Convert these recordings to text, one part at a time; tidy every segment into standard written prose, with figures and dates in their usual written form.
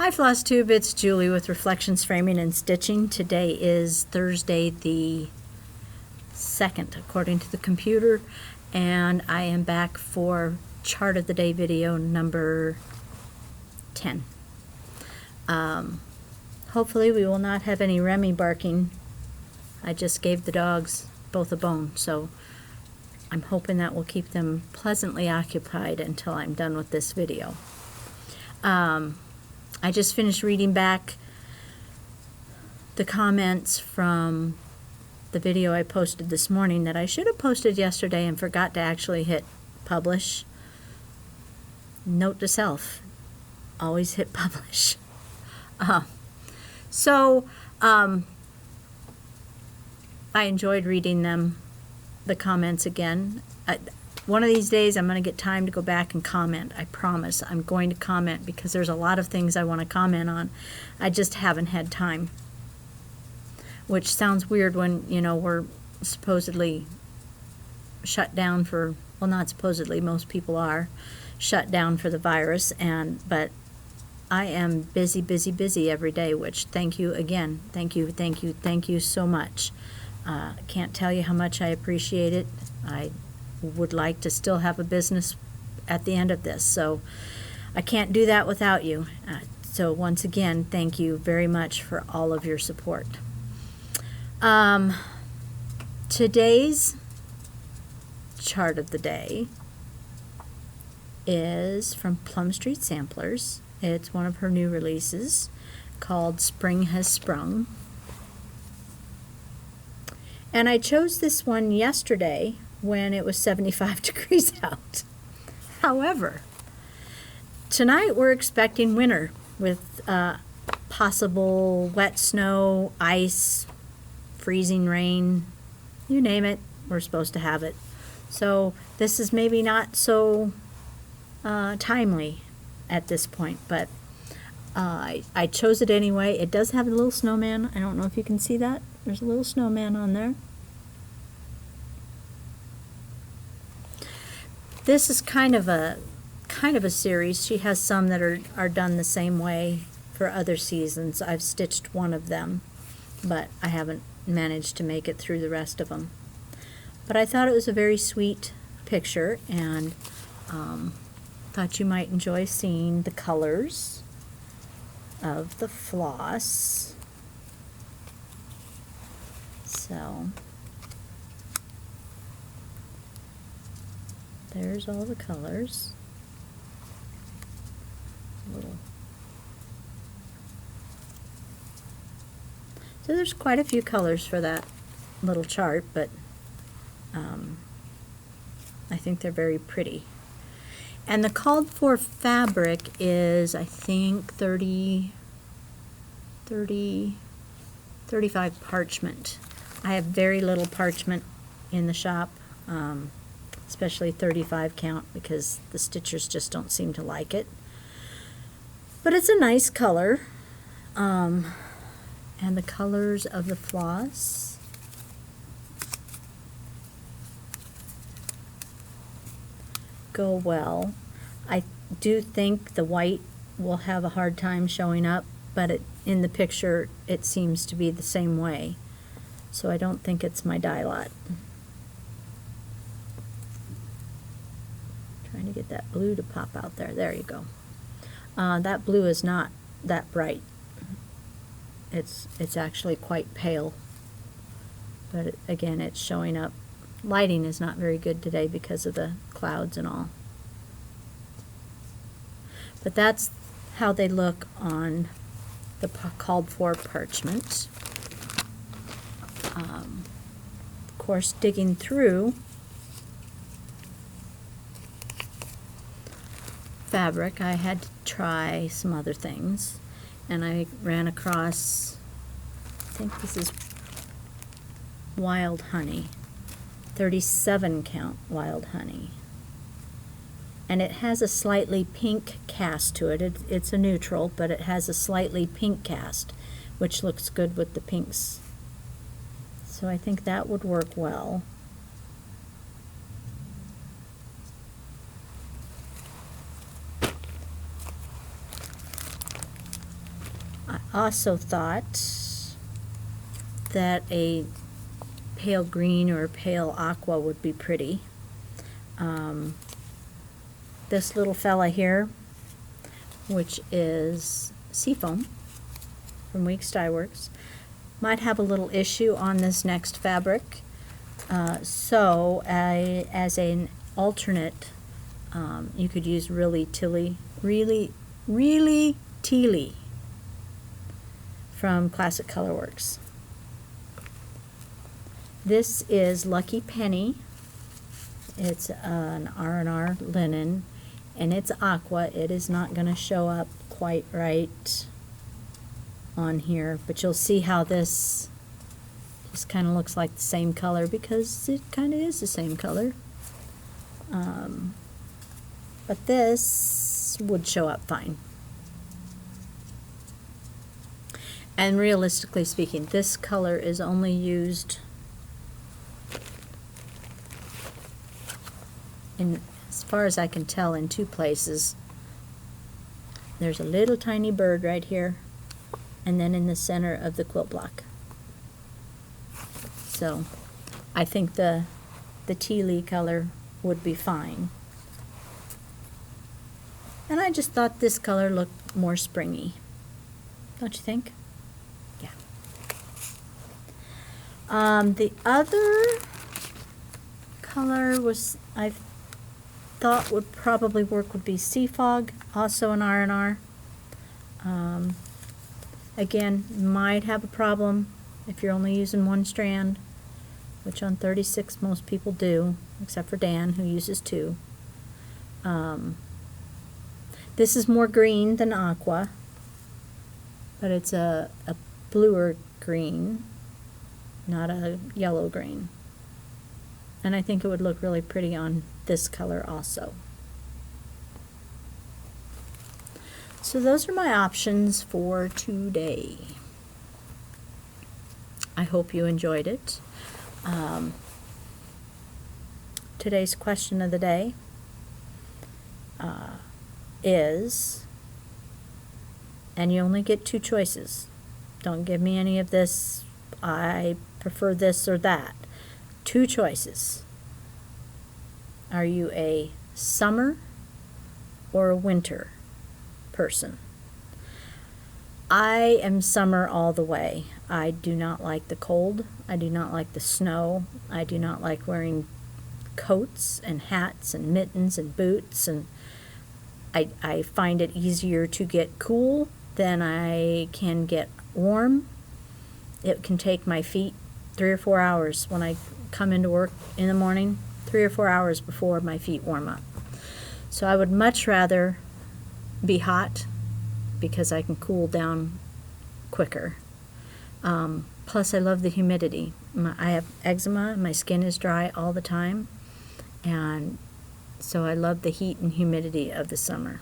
Hi FlossTube, it's Julie with Reflections Framing and Stitching. Today is Thursday the 2nd according to the computer, and I am back for Chart of the Day video number 10. Hopefully we will not have any Remy barking. I just gave the dogs both a bone, so I'm hoping that will keep them pleasantly occupied until I'm done with this video. I just finished reading back the comments from the video I posted this morning that I should have posted yesterday and forgot to actually hit publish. Note to self, always hit publish. I enjoyed reading them, the comments again. One of these days I'm going to get time to go back and comment. I promise I'm going to comment because there's a lot of things I want to comment on. I just haven't had time. Which sounds weird when, you know, we're supposedly shut down for, well, not supposedly, most people are shut down for the virus, but I am busy every day, which thank you again. Thank you so much. Can't tell you how much I appreciate it. I would like to still have a business at the end of this, so I can't do that without you. So once again, thank you very much for all of your support. Today's chart of the day is from Plum Street Samplers. It's one of her new releases called Spring Has Sprung. And I chose this one yesterday when it was 75 degrees out. However, tonight we're expecting winter with possible wet snow, ice, freezing rain, you name it, we're supposed to have it. So this is maybe not so timely at this point, but I chose it anyway. It does have a little snowman. I don't know if you can see that. There's a little snowman on there. This is kind of a series. She has some that are done the same way for other seasons. I've stitched one of them, but I haven't managed to make it through the rest of them. But I thought it was a very sweet picture, and thought you might enjoy seeing the colors of the floss. So there's all the colors. So there's quite a few colors for that little chart, but I think they're very pretty. And the called for fabric is, I think, 35 parchment. I have very little parchment in the shop, especially 35 count, because the stitchers just don't seem to like it. But it's a nice color. And the colors of the floss go well. I do think the white will have a hard time showing up, but in the picture it seems to be the same way. So I don't think it's my dye lot. Trying to get that blue to pop out there. There you go. That blue is not that bright. It's actually quite pale. But again, it's showing up. Lighting is not very good today because of the clouds and all. But that's how they look on the called for parchment. Of course, digging through fabric, I had to try some other things, and I ran across, I think this is Wild Honey, 37 count Wild Honey, and it has a slightly pink cast to it. It's a neutral, but it has a slightly pink cast, which looks good with the pinks. So I think that would work well. also thought that a pale green or pale aqua would be pretty. This little fella here, which is Seafoam from Weeks Dye Works, might have a little issue on this next fabric. So as an alternate, you could use Really Tealy from Classic Colorworks. This is Lucky Penny. It's an R&R linen, and it's aqua. It is not going to show up quite right on here, but you'll see how this just kind of looks like the same color, because it kind of is the same color. But this would show up fine. And realistically speaking, this color is only used in, as far as I can tell, in 2 places. There's a little tiny bird right here, and then in the center of the quilt block. So I think the tealy color would be fine. And I just thought this color looked more springy. Don't you think? Yeah. The other color was, I thought would probably work, would be Sea Fog, also an R&R. Again, might have a problem if you're only using 1 strand, which on 36 most people do, except for Dan, who uses 2. This is more green than aqua, but it's a bluer green, not a yellow green. And I think it would look really pretty on this color also. So those are my options for today. I hope you enjoyed it. Today's question of the day is, and you only get 2 choices. Don't give me any of this, I prefer this or that. 2 choices. Are you a summer or a winter person? I am summer all the way. I do not like the cold. I do not like the snow. I do not like wearing coats and hats and mittens and boots, and I find it easier to get cool than I can get warm. It can take my feet 3 or 4 hours when I come into work in the morning, 3 or 4 hours before my feet warm up. So I would much rather be hot, because I can cool down quicker. Plus I love the humidity. I have eczema, my skin is dry all the time, and so I love the heat and humidity of the summer.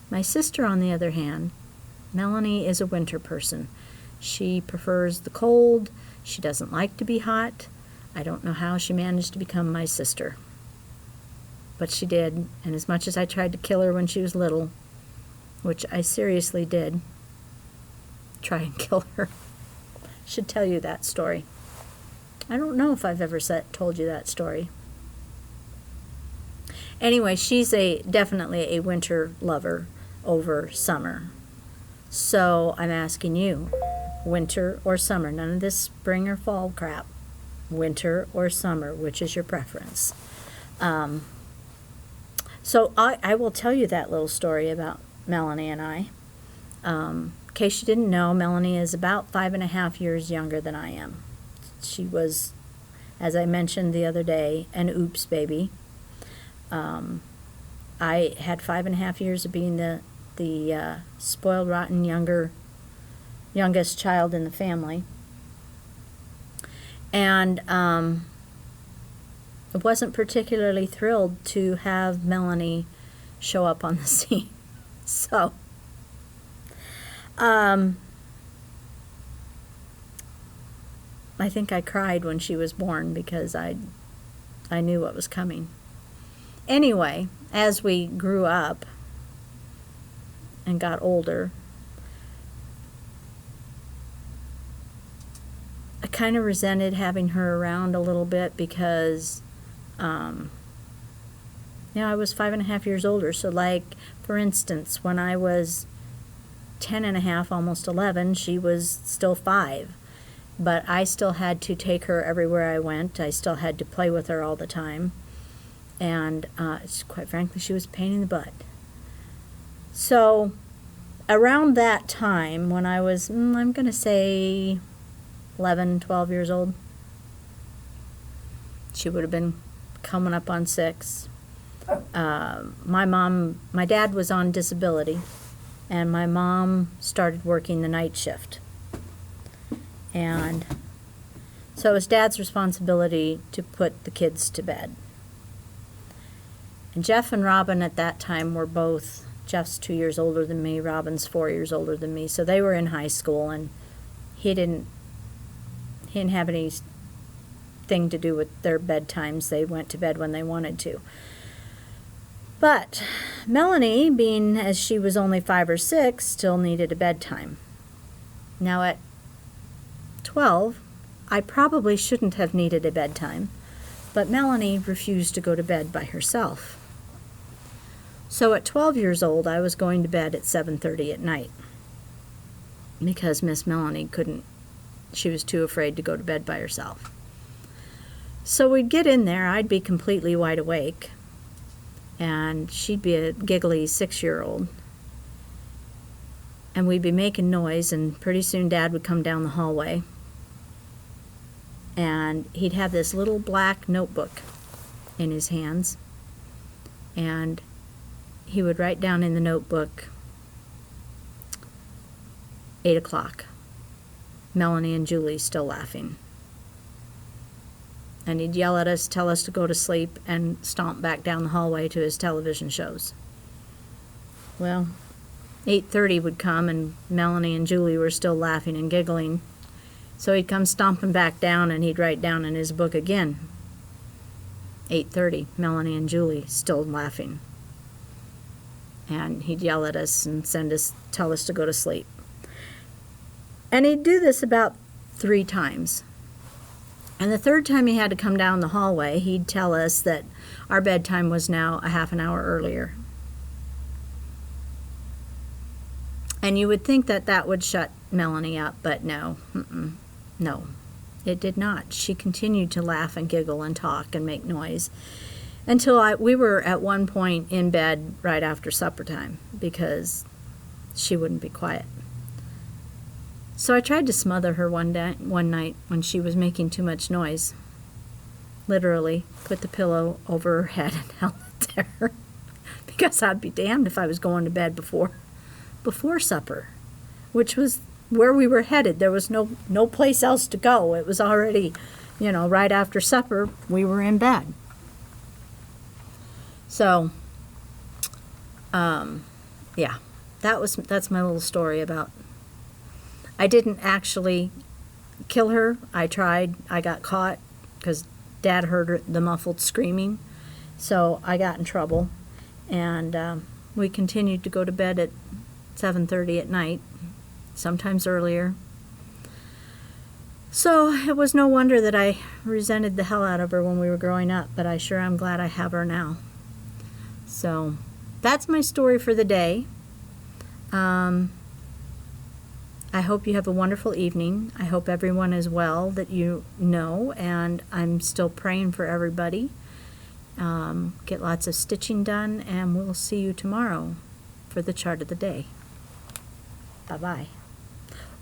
My sister, on the other hand, Melanie, is a winter person. She prefers the cold. She doesn't like to be hot. I don't know how she managed to become my sister, but she did. And as much as I tried to kill her when she was little, which I seriously did try and kill her, should tell you that story. I don't know if I've ever told you that story. Anyway, she's definitely a winter lover over summer. So I'm asking you, winter or summer? None of this spring or fall crap. Winter or summer, which is your preference? So I will tell you that little story about Melanie and I. In case you didn't know, Melanie is about 5.5 years younger than I am. She was, as I mentioned the other day, an oops baby. I had 5.5 years of being the spoiled, rotten youngest child in the family. And I wasn't particularly thrilled to have Melanie show up on the scene. So, I think I cried when she was born, because I knew what was coming. Anyway, as we grew up and got older, kind of resented having her around a little bit because, I was 5.5 years older. So, like, for instance, when I was 10.5, almost 11, she was still 5. But I still had to take her everywhere I went. I still had to play with her all the time. And quite frankly, she was a pain in the butt. So around that time, when I was, I'm going to say 11, 12 years old, she would have been coming up on 6. My dad was on disability, and my mom started working the night shift. And so it was Dad's responsibility to put the kids to bed. And Jeff and Robin at that time were both, Jeff's 2 years older than me, Robin's 4 years older than me, so they were in high school, and he didn't have anything to do with their bedtimes. They went to bed when they wanted to. But Melanie, being as she was only 5 or 6, still needed a bedtime. Now at 12, I probably shouldn't have needed a bedtime, but Melanie refused to go to bed by herself. So at 12 years old, I was going to bed at 7:30 at night because Miss Melanie couldn't, she was too afraid to go to bed by herself. So we'd get in there, I'd be completely wide awake, and she'd be a giggly 6-year-old. And we'd be making noise, and pretty soon Dad would come down the hallway, and he'd have this little black notebook in his hands, and he would write down in the notebook, 8 o'clock, Melanie and Julie still laughing. And he'd yell at us, tell us to go to sleep, and stomp back down the hallway to his television shows. Well, 8:30 would come, and Melanie and Julie were still laughing and giggling. So he'd come stomping back down, and he'd write down in his book again, 8:30, Melanie and Julie still laughing. And he'd yell at us and tell us to go to sleep. And he'd do this about 3 times. And the third time he had to come down the hallway, he'd tell us that our bedtime was now a half an hour earlier. And you would think that that would shut Melanie up, but no, no, it did not. She continued to laugh and giggle and talk and make noise until we were at one point in bed right after supper time because she wouldn't be quiet. So I tried to smother her one night when she was making too much noise. Literally put the pillow over her head and held it there because I'd be damned if I was going to bed before supper, which was where we were headed. There was no place else to go. It was already, right after supper, we were in bed. So, yeah, that's my little story about. I didn't actually kill her. I tried. I got caught because Dad heard the muffled screaming, so I got in trouble, and we continued to go to bed at 7:30 at night, sometimes earlier. So it was no wonder that I resented the hell out of her when we were growing up, but I sure am glad I have her now. So that's my story for the day. I hope you have a wonderful evening. I hope everyone is well that you know, and I'm still praying for everybody. Get lots of stitching done, and we'll see you tomorrow for the chart of the day. Bye-bye.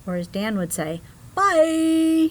Or as Dan would say, bye!